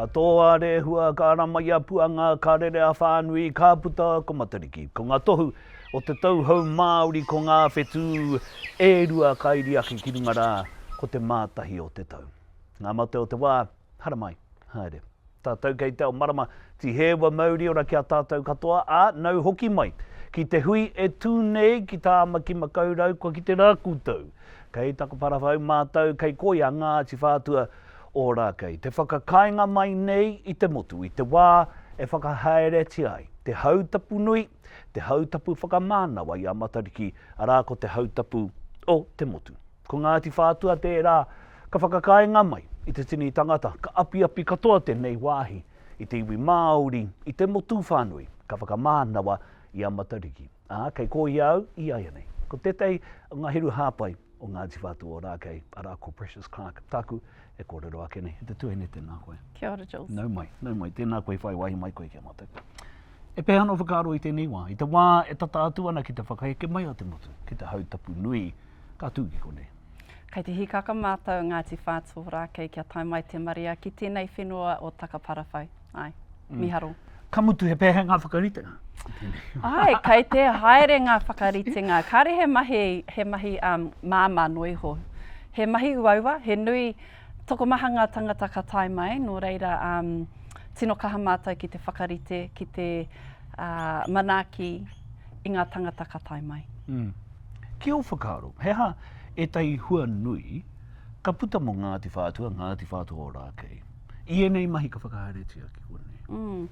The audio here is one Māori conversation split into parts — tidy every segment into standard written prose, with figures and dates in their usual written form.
Katoa re hua ka ramaia puanga ka rere a whānui ka puta ko Matariki. Ko ngā tohu o te tauhou Māori ko ngā whetū e rua kairi aki ki runga rā ko te mātahi o te tau. Ngā mate o te wā, hara mai, haere. Tātou kei te o marama ti hewa Māori ora kia tātou katoa, a nau hoki mai. Ki te hui e tūnei ki Tāmaki Makaurau, kua ki te rākutau. Kei Takaparawhau mātou, kei koia Ngāti Whātua Ōrākei. Te whakakainga mai nei i te motu, i te wā e whakahaere ti ai. Te hautapu nui, te hautapu whakamānawa i a Matariki, arā ko te hautapu o te motu. Ko Ngāti Whātua tērā, ka whakakainga mai i te tini tangata, ka api katoa tēnei wāhi, i te iwi Māori, i te motu whānui, ka whakamānawa i a Matariki. Kei koi au, i ai anei. Ko tetei ngā hiru hāpai o Ngāti Whātua Ōrākei, arā ko Precious Clark. Tāku e kōrero ake nei. Te tuene tēnā koe. Kia ora, Jules. Nau mai. Tēnā koe whai wahi mai koe kia mātou. E pēhana o whakaaro i tēnei wā. I te wā e tata atu ana ki te whakaheke mai o te motu. Ki te hautapu nui. Ka tūki konei. Kei te hikaka mātou Ngāti Whātua Ōrākei kia tai mai te maria ki tēnei whenua o Takaparawhau. Ai, miharo. Ka mutu he pēhe ngā whakaritenga. Ai, kei te haere ngā whakaritenga. Kāre he mahi māma noi ho. He mahi uaua, he nui tokomaha ngā tangata ka tai mai, nō reira tino kaha mātou ki te whakarite, ki te manaki i ngā tangata ka tai mai. Ki o whakaaro, heha e tai hua nui, ka puta mo Ngāti Whātua Ōrākei. I enei mahi ka whakahaere tia ki kone.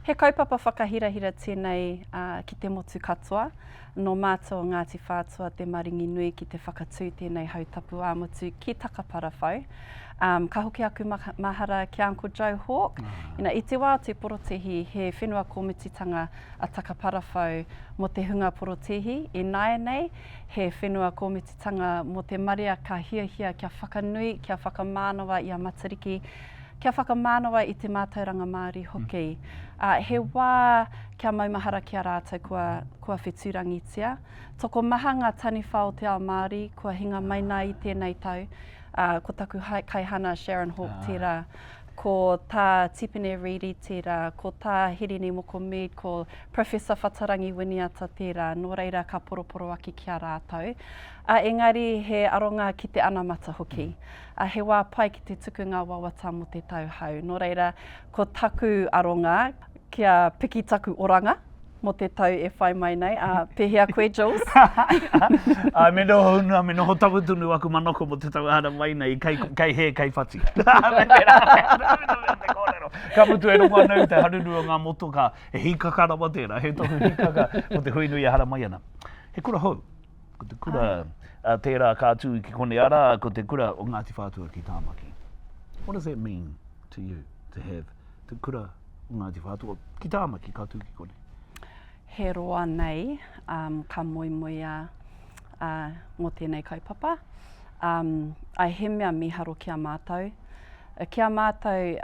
He kaupapa whakahirahira tēnei ki te motu katoa, no mātou Ngāti Whātua te maringi nui ki te whakatū tēnei hautapu ā-motu ki Takaparawhau. Ka hoki aku mahara ki Uncle Joe Hawke. I te wā te porotehi, he whenua kōmititanga a Takaparawhau mo te hunga porotehi. I nāia nei, he whenua kōmititanga mo te maria ka hiahia kia whakanui, kia whakamānawa i a Matariki, kia whakamānawa i te mātauranga Māori hoki. He wā kia maumahara ki a rātou kua whetūrangitia. Toko maha ngā tani whao te ao Māori, kua hinga maina i tēnei tau. Ko taku kaihana Sharon Hawke tērā, ko tā Tipene Reedy tērā, ko tā Hirini Moko Mead, ko Professor Whatarangi Winiata tērā, nō reira ka poroporo aki ki a rātou. Engari he aronga ki te anamata hoki. He wā pai ki te tuku ngā wawata mo te tauhau. Nō reira, ko taku aronga kia piki taku oranga mo te tau e whai mai nei. Pehea koe, Jules. Me noho tawutunu aku manoko mo te tau hara mai nei, kei he, kei whati. Ka mutu e rongo anau te haruru o ngā motoka, he hikaka rawa tērā, he tohu hikaka mo te huinui e hara mai ana. He kura hou, ko te kura tērā kātū ki kone ara, ko te kura o Ngāti Whātua ki Tāmaki. What does that mean to you, to have te kura o Ngāti Whātua ki Tāmaki kātū ki kone? He roa nei, ka moimoia mō tēnei kaupapa. Ai he mea miharo kia mātou. Kia mātou,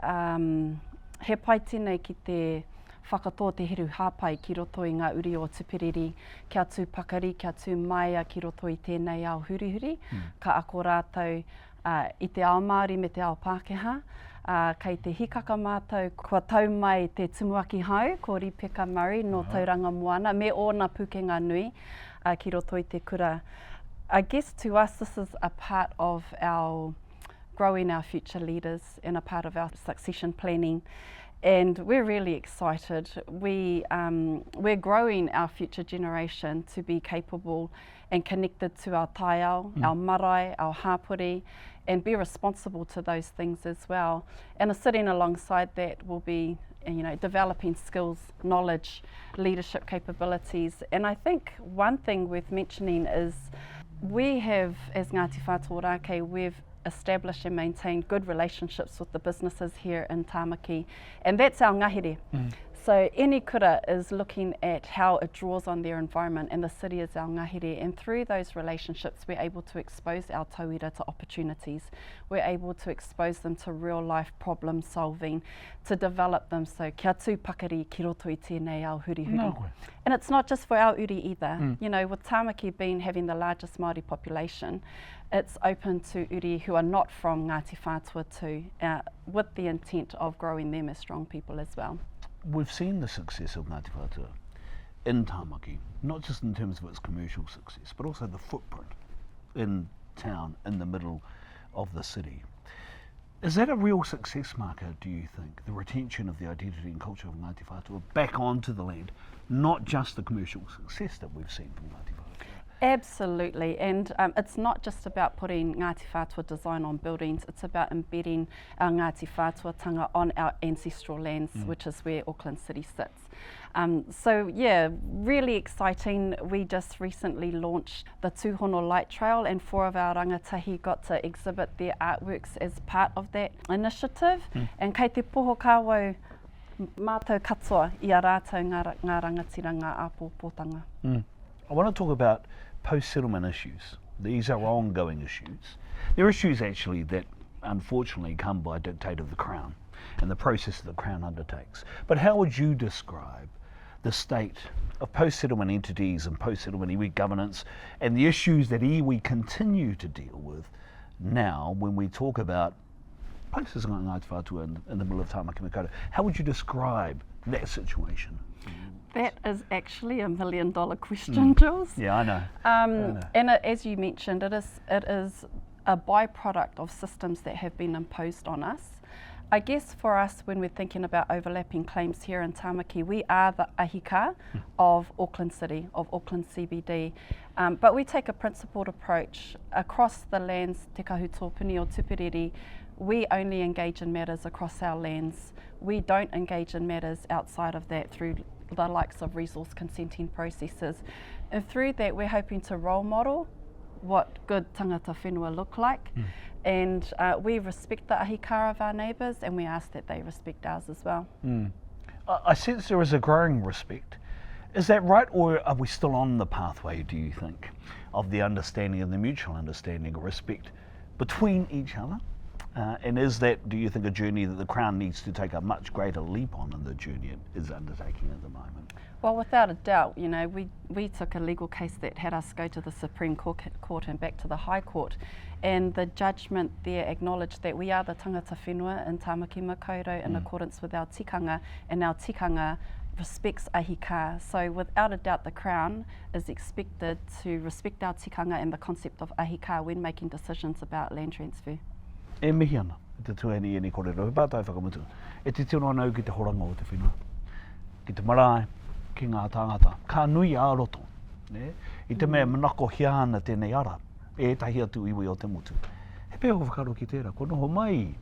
he pai tēnei ki te whakatō te hiru hāpai ki roto i ngā uri o tupiriri, kia tū pakari, kia tū maia ki roto i tēnei ao hurihuri, ka ako rātou i te ao Māori me te ao Pākehā. Kei te hikaka mātou, kua tau mai te tumuaki hau, ko Ripeka Murray no Tauranga Moana, me ōna pukenga nui ki roto i te kura. I guess to us this is a part of our growing our future leaders and a part of our succession planning. And we're really excited. We're growing our future generation to be capable and connected to our taiao, our marae, our hapori, and be responsible to those things as well. And sitting alongside that will be, developing skills, knowledge, leadership capabilities. And I think one thing worth mentioning is we have, as Ngāti Whātua Ōrākei, we've established and maintained good relationships with the businesses here in Tāmaki, and that's our ngahere. So any kura is looking at how it draws on their environment, and the city is our ngahere, and through those relationships we're able to expose our tauira to opportunities. We're able to expose them to real life problem solving, to develop them, so kia tūpakari ki roto i tēnei ao hurihuri. No. And it's not just for our uri either. You know, with Tāmaki having the largest Māori population, it's open to uri who are not from Ngāti Whātua too, with the intent of growing them as strong people as well. We've seen the success of Ngāti Whātua in Tāmaki, not just in terms of its commercial success, but also the footprint in town, in the middle of the city. Is that a real success marker, do you think, the retention of the identity and culture of Ngāti Whātua back onto the land, not just the commercial success that we've seen from Ngāti Whātua? Absolutely, and it's not just about putting Ngāti Whātua design on buildings, it's about embedding our Ngāti Whātuatanga on our ancestral lands, which is where Auckland City sits. So yeah, really exciting. We just recently launched the Tūhono Light Trail, and 4 of our rangatahi got to exhibit their artworks as part of that initiative. And kei te poho kāwau mātou katoa i a rātou ngā rangatira ngā āpōpōtanga. I want to talk about post-settlement issues. These are ongoing issues. They're issues actually that unfortunately come by dictate of the Crown and the process that the Crown undertakes. But how would you describe the state of post-settlement entities and post-settlement iwi governance and the issues that iwi continue to deal with now when we talk about places like Ngāti Whātua in the middle of Tāmaki Makaurau? How would you describe that situation? That is actually $1 million question, Jules. Yeah, I know. And as you mentioned, it is a byproduct of systems that have been imposed on us. I guess for us, when we're thinking about overlapping claims here in Tāmaki, we are the ahika of Auckland City, of Auckland CBD, but we take a principled approach across the lands, Te Kahu Tōpuni o Tupiriri. We only engage in matters across our lands. We don't engage in matters outside of that through the likes of resource consenting processes. And through that, we're hoping to role model what good tangata whenua look like. And we respect the ahikara of our neighbours, and we ask that they respect ours as well. I sense there is a growing respect. Is that right, or are we still on the pathway, do you think, of the understanding and the mutual understanding of respect between each other? And is that, do you think, a journey that the Crown needs to take a much greater leap on in the journey it is undertaking at the moment? Well, without a doubt, you know, we took a legal case that had us go to the Supreme Court and back to the High Court, and the judgment there acknowledged that we are the tangata whenua in Tāmaki Makaurau in accordance with our tikanga, and our tikanga respects ahika. So without a doubt, the Crown is expected to respect our tikanga and the concept of ahika when making decisions about land transfer. E mihi ana, te tueni e ni kōrero, he pātai whakamutu. E te tino anau ki te horanga o te whenua. Ki te marae, ki ngā tāngata. Ka nui a roto. Ne? I te mea manako hiana tēnei ara. E tahi atu iwi o te motu. He pēho whakaro ki tērā. Ko noho mai,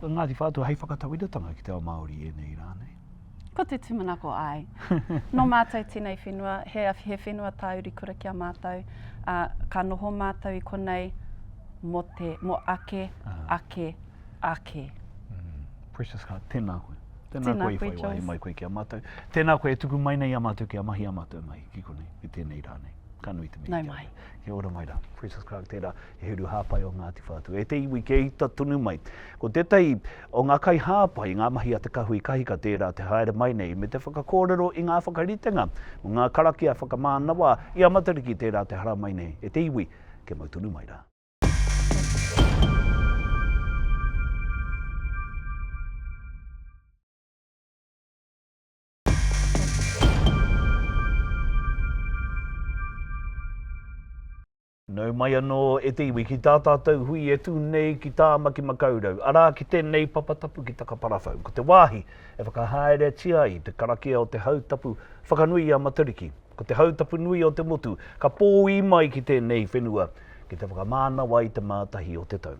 Ngāti Whātua hei whakatawiratanga ki te ao Māori e nei rānei. Ko te tūmanako ai. No mātou tēnei whenua, he whenua tāuri kura kia mātou. Ka noho mātou i konei, mo ake. Precious heart, tēnā koe. Tēnā koe i whai wahi mai koe ki a mātou. Tēnā koe e tuku mai nei a mātou ki a mahi a mātou mai ki konei, i tēnei rānei. Ka nui te mea. Nau mai. Kia ora mai rā. Precious Clark tērā, e huru hāpai o Ngāti Whātua. E te iwi ke ita tunu mai. Ko tētai o ngā kai hāpai, ngā mahi a te kahui kahika tērā te haere mai nei, me te whakakōrero i ngā whakaritenga, o ngā karakia whakamānawa, i a Matariki tērā te hara mai nei. E te iwi ke mau tunu mai rā. Nau mai anō e te iwi ki tā tātou hui e tū nei ki Tāmaki Makaurau. Arā ki tēnei papatapu ki Takaparawhau. Ko te wāhi e whakahaere tia i te karakia o te hautapu whakanui a Matariki. Ko te hautapu nui o te motu. Ka pōi mai ki tēnei whenua ki te whakamānawa i te mātahi o te tau.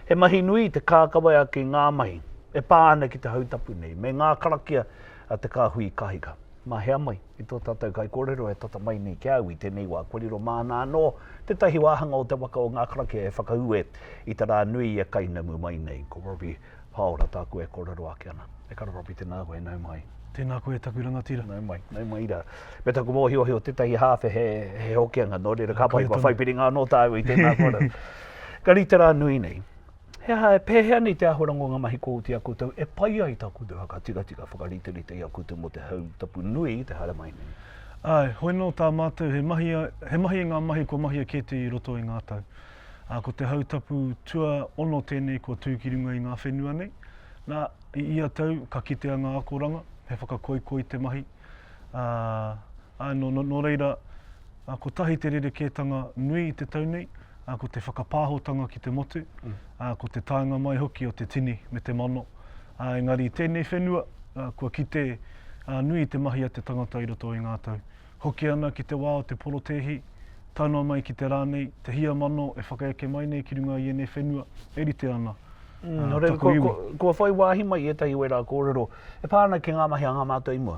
He mahi nui te kākawai ki ngā mahi. E pāna ki te hautapu nei. Me ngā karakia a te kāhui kahika. Mā hea mai, i tō tātou kaikōrero e tata mai nei ki au i tēnei wā korero mānā no te tahi wāhanga o te waka o ngā karakia e whakaue i tā rā nui e kainamu mai nei. Ko Robbie Pāora tāku e kōrero ake ana. E kara Robbie tēnā koe nau mai. Tēnā koe taku rangatira. Nau mai ira. Me taku mō hio tētahi hāwhe he hokianga nō reira ka pai whaipiringa nō tāu i tēnā kora. Ka rita rā nui nei. Pēhea nei te ahorango ngā mahi ko te akoutou, e pai ai tā koutou haka tika whakarita i akoutou mo te hau tapu nui te hara mai nei. Ai, hoi no tā mātou, he mahi ngā mahi ko mahi a kete i roto i ngā tau. Ko te hautapu tua ono tēnei ko tūkirunga i ngā whenua nei. Nā, i ia tau, ka kitea ngā akoranga, he whakakoikoi te mahi. Nō reira, ko tahi te rerekētanga nui i te tau nei, ko te whakapāhotanga ki te motu, ko te tāinga mai hoki o te tini me te mano. Engari, tēnei whenua, kua kite nui te mahi a te tangata i roto i ngā tau. Hoki ana ki te wā o te porotehi, taunua mai ki te rānei, te hia mano e whakaeke mai nei ki runga i ene whenua, erite ana. Kua whai wāhi mai e tahi wera kōrero, e pāna ki ngā mahi a ngā mātua imua.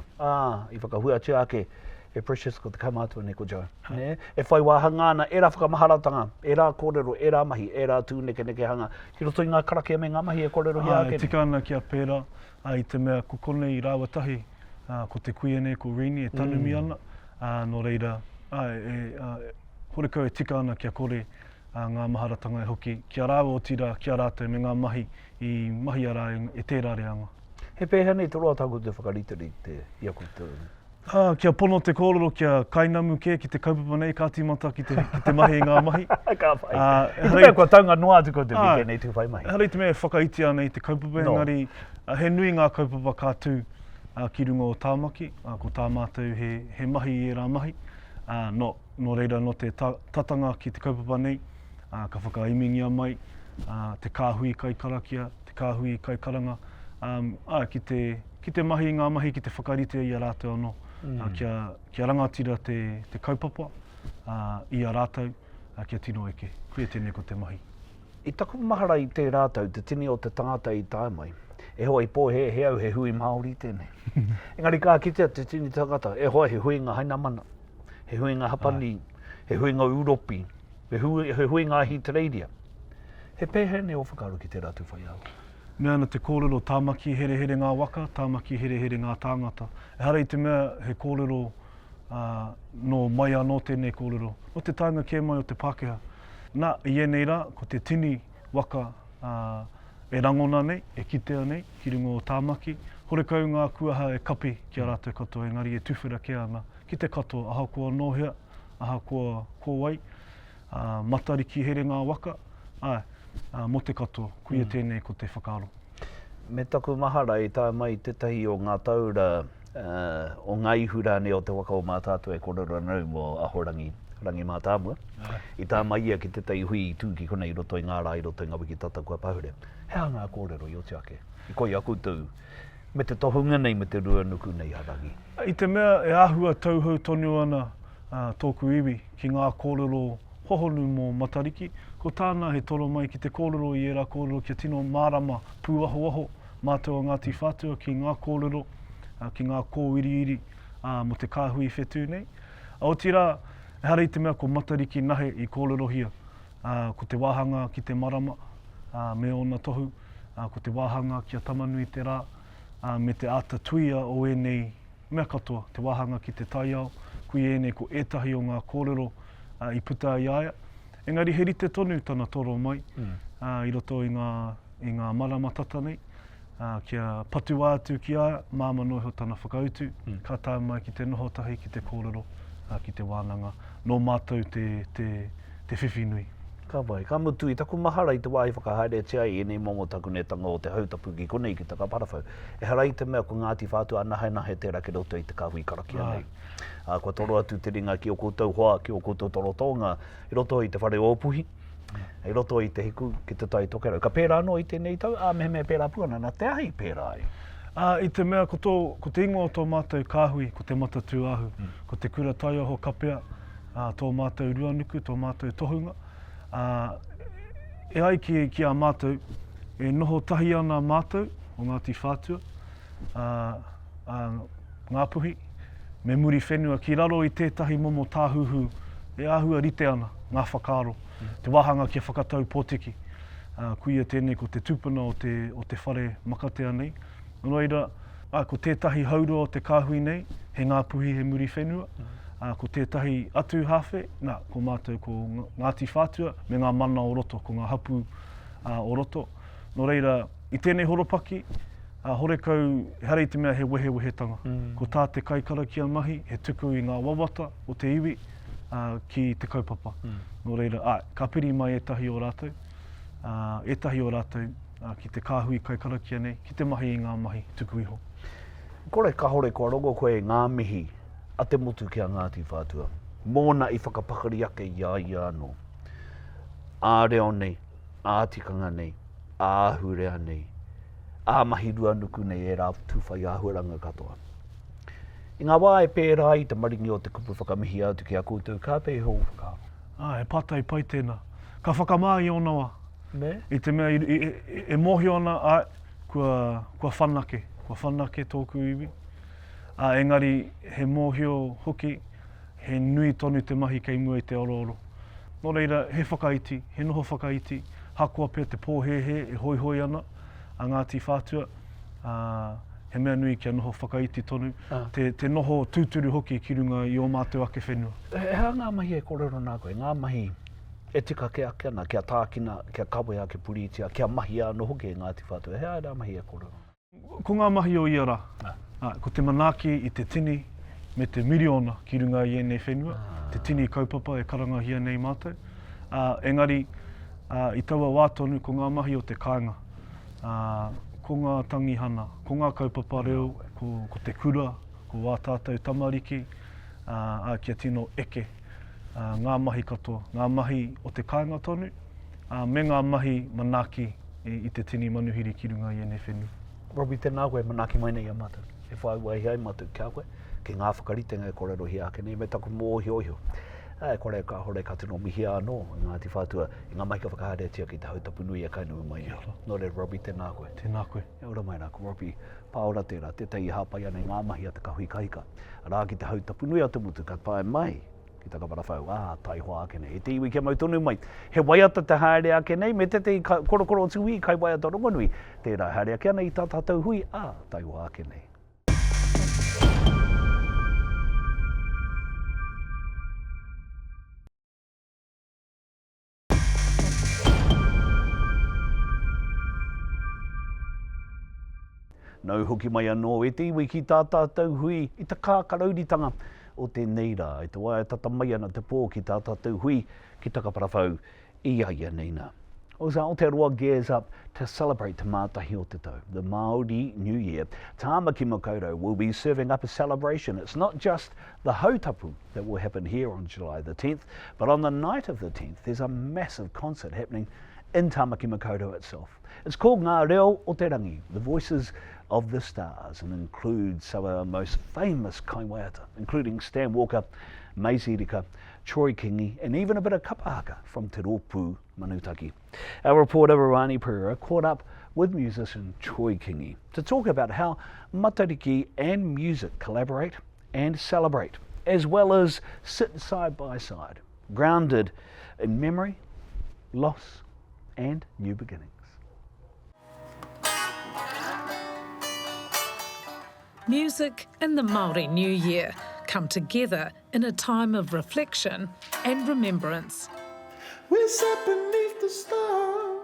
I whakahua tia ake, e precious ko te kaumātua ne ko Joe. E whai wāha ngāna, e rā whakamaharatanga, e rā kōrero, e rā mahi, e rā tūneke hanga. Ki roto i ngā karakia me ngā mahi e kōrero hi ake. Tika ana ki a pēra, i te mea ko konei i rāwatahi, ko te kuiene, ko Rini, e tanumi ana. Nō reira, horekau e tika ana ki a kore ngā maharatanga e hoki. Kia rāwa o tira, kia rātou me ngā mahi i mahi ara e tērā reanga. He pēhea nei toro tāku te whakaritari te iakuta? Kia pono te kōrero, kia kainamu ke, ki te kaupapa nei, ka tīmata ki te mahi i ngā mahi. Ka whai. E hea kua taunga noa atu ko te wike nei tū whai mahi. Harei te mea whakaitia nei te kaupapa, engari he nui ngā kaupapa kā tū ki runga o Tāmaki, ko tā mātou he mahi i rā mahi. Nō reira no te tatanga ki te kaupapa nei, ka whakaimingia mai, te kāhui kai karakia, te kāhui kai karanga, ki te mahi i ngā mahi ki te whakarite i a rātou anō. Kia rangatira te kaupapa i a rātou, kia tino eke. Koe tēnei ko te mahi. I taku mahara i te rātou, te tini o te tangata i tāi mai. E hoa i pō he au he hui Māori tēnei. Engari kā kitea te tini tangata, e hoa he huinga hainamana, he huinga hapani, he huinga Uropi, he huinga Hitereiria. He pēhe ne o whakaru ki te rātou whai au. Mea ana te kōrero Tāmaki here ngā waka, Tāmaki here ngā tāngata. E harei te mea he kōrero no mai anō tēnei kōrero. O te tainga kē mai o te Pākehā. Nā, i enei rā, ko te tini waka e rangona nei, e kitea nei, ki runga o Tāmaki. Horekau ngā kuaha e kapi ki a rātou katoa, engari e tuwhera ke ana. Ki te katoa, aha kua nōhea, aha kua kōwai, Matariki here ngā waka, mo te katoa, kuia tēnei ko te whakaaro. Me taku mahara i tā mai tetahi o ngā taura o ngā ihura ne o te waka o mātātua e kōrero anau mo ahorangi mātāmua. I tā mai ia ki tetahi hui i tūki kona i roto i ngā rā, i roto i ngā wiki tata kua pahure. Hea ngā kōrero i o te ake. I koi akoutou, me te tohunga nei, me te rua nuku nei harangi. I te mea e āhua tauhau tonu ana tōku iwi ki ngā kōrero hohonu mō Matariki. Ko tāna he toro mai ki te kōrero i era kōrero kia tino mārama pūaho mātou a Ngāti Whātua ki ngā kōrero, ki ngā kōiriiri mo te kāhui whetū nei. Aotearoa, harei te mea ko Matariki nahe i kōrero hia. Ko te wāhanga ki te marama, me ona tohu, ko te wāhanga ki a tamanui te rā, me te ata tuia o enei mea katoa, te wāhanga ki te taiao, kui enei ko etahi o ngā kōrero i puta i aia. Engari he rite tonu tana toro mai, i roto i ngā marama tata nei, kia patu atu ki aia, māma noho tana whakautu, ka tā mai ki te noho tahi, ki te kōrero, ki te wānanga, no mātou te whiwhinui. Ka wai, ka mutu i taku mahara i te wāhi whakahaere tia i enei momo taku ne tanga o te hautapu ki konei ki Takaparawhau. E hara i te mea ko Ngāti Whātua nahe tērā ke roto i te kāhui karakia nei. Kua toro atu te ringa ki o koutou hoa, ki o koutou torotonga, i roto i te whare ōpuhi, i roto i te hiku ki te tai tokerau. Ka pērā anō i tēnei tau, mehe mea pērā puana, nā te ahi pērā ai. I te mea, ko te ingoa tō mātou kāhui, ko te matatu ahu, ko te kura taiaho kapea, tō mātou ruanuku, tō mātou tohunga. E ai ki a mātou, e noho tahi ana mātou o Ngāti Whātua, ngā puhi, me muri whenua ki raro i tētahi momo tāhuhu, e āhua rite ana, ngā whakaaro, te wāhanga kia whakatau pōtiki. Kuia tēnei ko te tūpuna o te whare makatea nei. Noira, ko tētahi haurua o te kāhui nei, he ngā puhi he muri whenua. Ko tētahi atu hawhe, ko mātou ko Ngāti Whātua, me ngā mana o roto, ko ngā hapu o roto. Nō reira, i tēnei horopaki, horekau, harei te mea he wehetanga. Ko tā te kaikara kia mahi, he tuku i ngā wawata o te iwi ki te kaupapa. Nō reira, ka piri mai etahi o rātou, ki te kāhui kaikara kia nei, ki te mahi i ngā mahi tuku iho. Kore ka hore kua rongo koe ngā mihi a te motu kia Ngāti Whātua. Mōna i whakapakari ake ia anō. Āreo nei, ātikanga nei, āhurea nei, āmahirua nuku nei e rā tūwhai āhuaranga katoa. I ngā wā e pērā i te maringi o te kupu whakamihi atu ki a koutou, ka pē hou whakao? E patai pai tēnā. Ka whakamāi o nawa. Ne? I te mea, e mohi ona, kua whanake tōku iwi. Engari, he mōhio hoki, he nui tonu te mahi kei mua i te oro. Nō reira, he whakaiti, he noho whakaiti, hakoa pia te pōhehe, e hoihoi ana, a Ngāti Whātua, he mea nui kia noho whakaiti tonu, te noho tūturu hoki ki runga i o mātou ake whenua. Hea ngā mahi e kōrero nā koe, ngā mahi e tika ke ake ana, kia tākina, kia kawe ake puritia, kia mahi anō hoki e Ngāti Whātua, hea ngā mahi e kōrero? Ko ngā mahi o Iara, ko te manaki i te tini me te miriona ki runga i ēnei whenua, te tini kaupapa e karangahia nei mātou. Engari, i taua wātonu ko ngā mahi o te kāinga, ko ngā tangihana, ko ngā kaupapa reo, ko te kura, ko wātātou Tāmaki, kia tino eke, ngā mahi katoa, ngā mahi o te kāinga tonu, me ngā mahi manaki i te tini manuhiri ki runga i ēnei whenua. Robbie, tēnā koe manaki mai nei a mātou. E whai wai hei mātou kia koe, ki ngā whakaritenga e kōrero hi ake nei, me taku mōhiohio. E kore ka hore ka tino mihi anō, Ngāti Whātua, i ngā maika whakaharetia ki te hautapu nui e kainui mai. Nō re Robbie, tēnā koe. Tēnā koe. E ora mai nā ko Robbie Pāora tērā, tētai i hāpai ana i ngā mahi a te kahui kaika. Rā ki te hautapu nui atu mutu ka pai mai, ki Takaparawhau, tai hoa ake nei. E te iwi kia mau tonu mai, he waiata te haere ake nei, me te korokoro o tui, kai waiata rongonui. Tērā haere ake ana i tā tātou hui, tai hoa ake nei. Nau hoki mai anō, e te iwi ki tā tātou hui, i te kākarauritanga o te neira, i te waia tata mai ana te pō ki tā tātou hui, ki Takaparawhau, i aia neina. As Aotearoa gears up to celebrate Te Mātahi o Te Tau, the Māori New Year, Tāmaki Makaurau will be serving up a celebration. It's not just the hautapu that will happen here on July the 10th, but on the night of the 10th, there's a massive concert happening in Tāmaki Makaurau itself. It's called Ngā Reo o Te Rangi, the voices of the stars, and includes some of our most famous kaiwaiata, including Stan Walker, Matariki, Troy Kingi, and even a bit of kapahaka from Te Rōpū Manutaki. Our reporter Robbie Pāora caught up with musician Troy Kingi to talk about how Matariki and music collaborate and celebrate, as well as sit side by side, grounded in memory, loss, and new beginnings. Music and the Māori New Year come together in a time of reflection and remembrance. We sat beneath the stars,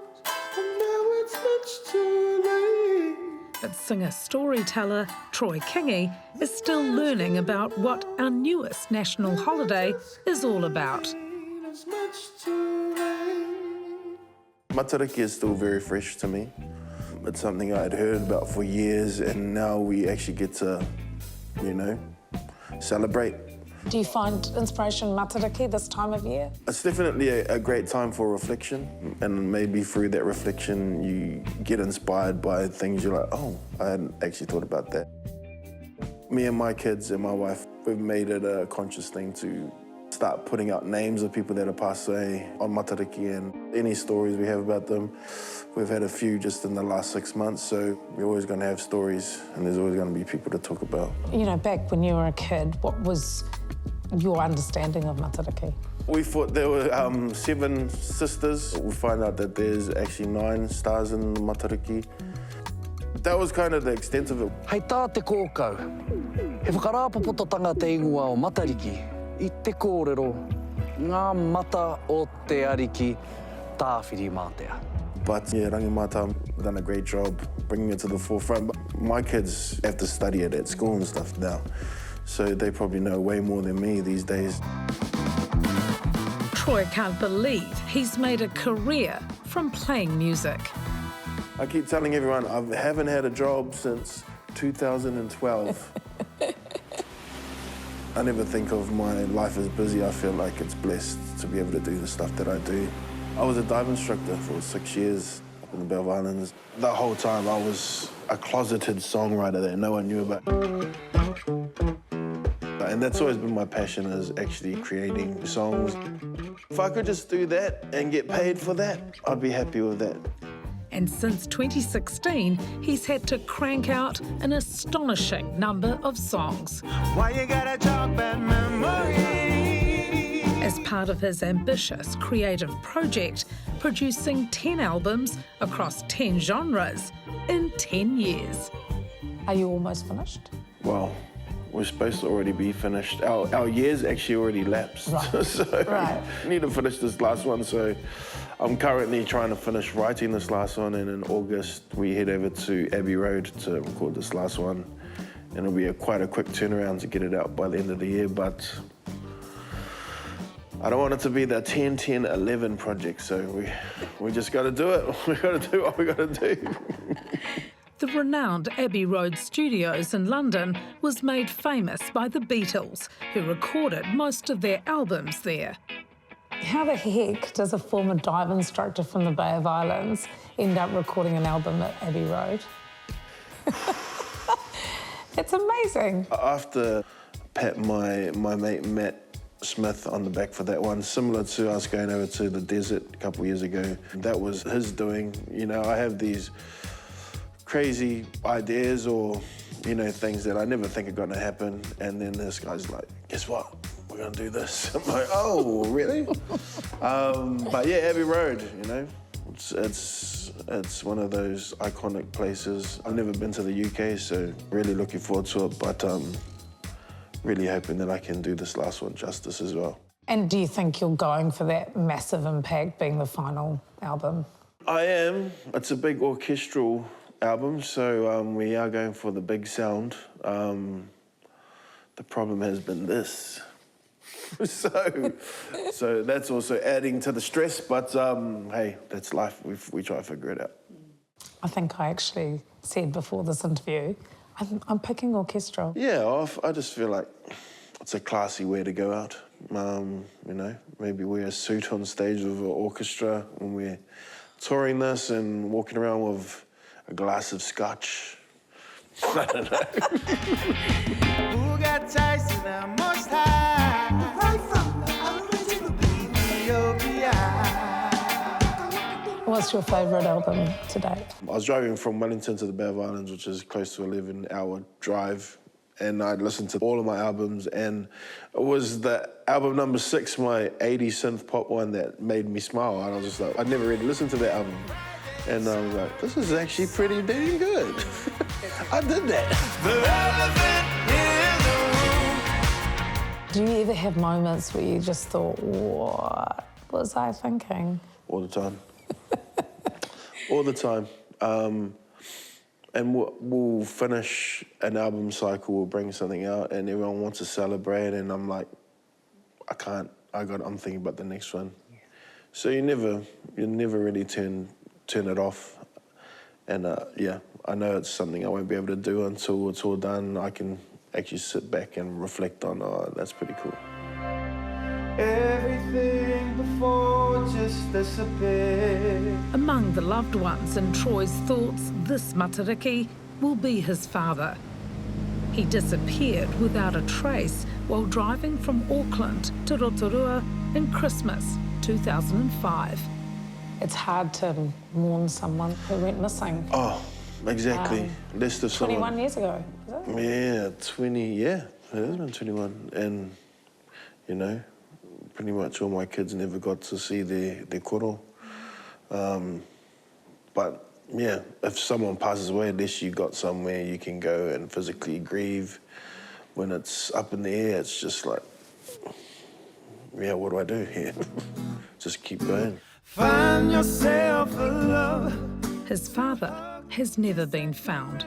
and now it's much too late. But singer-storyteller Troy Kingi is still learning about what our newest national holiday is all about. It's much too late. Matariki is still very fresh to me. It's something I'd heard about for years, and now we actually get to, celebrate. Do you find inspiration in Matariki this time of year? It's definitely a great time for reflection, and maybe through that reflection you get inspired by things you're like, oh, I hadn't actually thought about that. Me and my kids and my wife, we've made it a conscious thing to start putting out names of people that have passed away on Matariki and any stories we have about them. We've had a few just in the last 6 months, so we're always going to have stories and there's always going to be people to talk about. You know, back when you were a kid, what was your understanding of Matariki? We thought there were 7 sisters. We find out that there's actually 9 stars in Matariki. That was kind of the extent of it. Hei tā te kōkau. He whakarāpopototanga te ingoa o Matariki I te kōrero ngā mata o te ariki tāwhiri mātea. But yeah, Rangi Mata have done a great job bringing it to the forefront. But my kids have to study it at school and stuff now, so they probably know way more than me these days. Troy can't believe he's made a career from playing music. I keep telling everyone I haven't had a job since 2012. I never think of my life as busy. I feel like it's blessed to be able to do the stuff that I do. I was a dive instructor for 6 years up in the Bell Islands. The whole time I was a closeted songwriter that no one knew about. And that's always been my passion, is actually creating songs. If I could just do that and get paid for that, I'd be happy with that. And since 2016, he's had to crank out an astonishing number of songs. Why you gotta talk about memories? As part of his ambitious creative project, producing 10 albums across 10 genres in 10 years. Are you almost finished? Well, we're supposed to already be finished. Our year's actually already lapsed. Right. So Right. we need to finish this last one. So I'm currently trying to finish writing this last one, and in August we head over to Abbey Road to record this last one. And it'll be quite a quick turnaround to get it out by the end of the year, but I don't want it to be the 10-10-11 project, so we just got to do it. We got to do what we got to do. The renowned Abbey Road Studios in London was made famous by the Beatles, who recorded most of their albums there. How the heck does a former dive instructor from the Bay of Islands end up recording an album at Abbey Road? It's amazing. I have to pat my mate Matt Smith on the back for that one, similar to us going over to the desert a couple of years ago. That was his doing. You know, I have these crazy ideas or, you know, things that I never think are going to happen, and then this guy's like, guess what? We're going to do this. I'm like, oh, really? But yeah, Abbey Road, you know, it's one of those iconic places. I've never been to the UK, so really looking forward to it, but really hoping that I can do this last one justice as well. And do you think you're going for that massive impact being the final album? I am. It's a big orchestral album, so we are going for the big sound. The problem has been this. so that's also adding to the stress, but hey, that's life. We try to figure it out. I think I actually said before this interview, I'm picking orchestral. Yeah, I just feel like it's a classy way to go out. You know, maybe wear a suit on stage with an orchestra when we're touring this and walking around with a glass of scotch. I don't know. Who got ties to the most high? Right from the original Ethiopia. What's your favourite album to date? I was driving from Wellington to the Bay of Islands, which is close to 11-hour drive, and I'd listened to all of my albums, and it was the album number 6, my 80s synth pop one, that made me smile. And I was just like, I'd never really listened to that album. And I was like, this is actually pretty dang good. I did that. Do you ever have moments where you just thought, what was I thinking? All the time. All the time. And we'll finish an album cycle, we'll bring something out, and everyone wants to celebrate, and I'm like, I can't. I'm thinking about the next one. So you never really turn it off. And yeah, I know it's something I won't be able to do until it's all done. I can actually sit back and reflect on, oh, that's pretty cool. Everything before just disappeared. Among the loved ones in Troy's thoughts, this Matariki will be his father. He disappeared without a trace while driving from Auckland to Rotorua in Christmas 2005. It's hard to mourn someone who went missing. Oh, exactly. Less of 21 years ago, is it? Yeah, 20, yeah, it has been 21. And, you know, pretty much all my kids never got to see their koro. But Yeah, if someone passes away, at least you got somewhere you can go and physically grieve. When it's up in the air, it's just like, yeah, what do I do here? Just keep going. Find yourself a love. His father has never been found.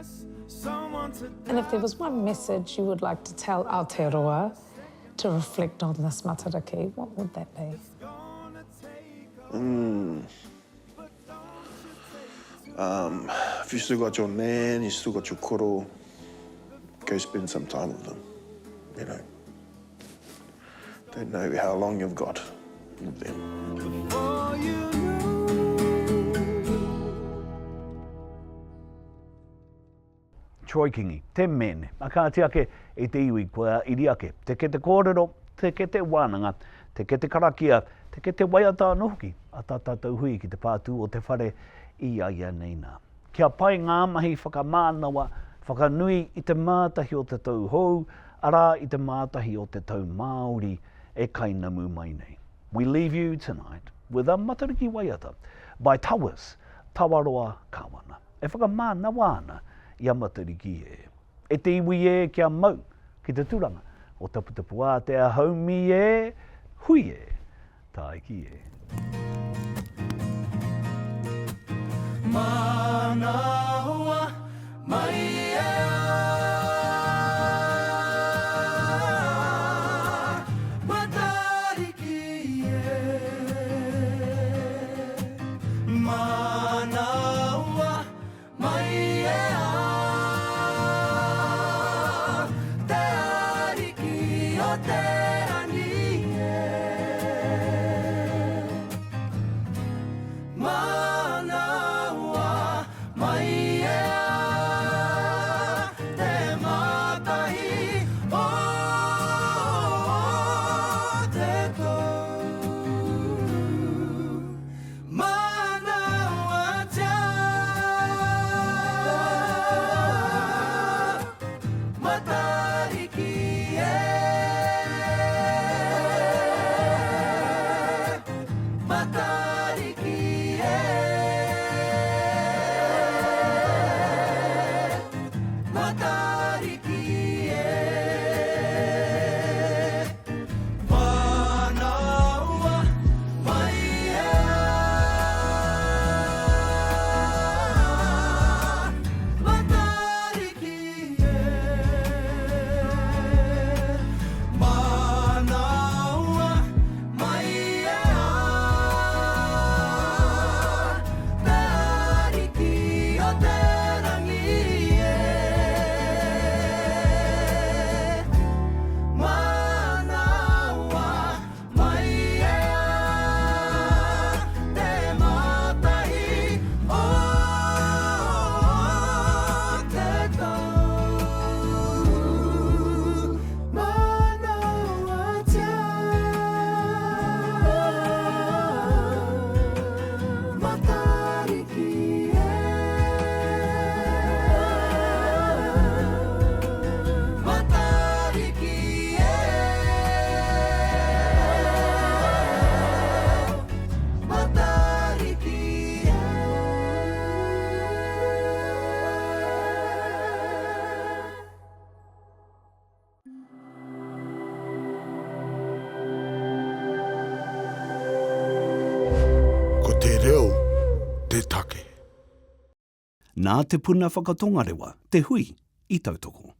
And if there was one message you would like to tell Aotearoa to reflect on this Matariki, what would that be? If you still got your nan, you still got your koro, go spend some time with them, you know. Don't know how long you've got with them. Before you know. Troy Kingi, te mene, a kāti ake e te iwi koe iri ake, te ke te kōrero, te ke te wānanga, te ke te karakia, te ke te waiata nohoki, a tātātou hui ki te pātū o te whare i aia nei nā. Kia pai ngā mahi whakamānawa, whakanui i te mātahi o te tau hou, arā i te mātahi o te tau Māori e kainamu mai nei. We leave you tonight with a Matariki waiata by Towers, Tawaroa Kawana. E whakamānawa ana i a Matariki e. E te iwi e kia mau ki te turanga o tapu a te haumi e, hui e, taiki e. Manaua mai ea Matariki e Manaua mai ea Te ariki o te rani e Manaua mai ea Te matahi o te kou Manaua tia Matariki e Matariki e Matariki e Manaua mai ea Matariki e Manaua mai ea Te ariki o te rangi e Manaua mai ea Te matahi o te kou Manaua tia Matariki e Matariki e Matariki e Ko te reo, te take. Nā te puna whakatongarewa, te hui i tautoko.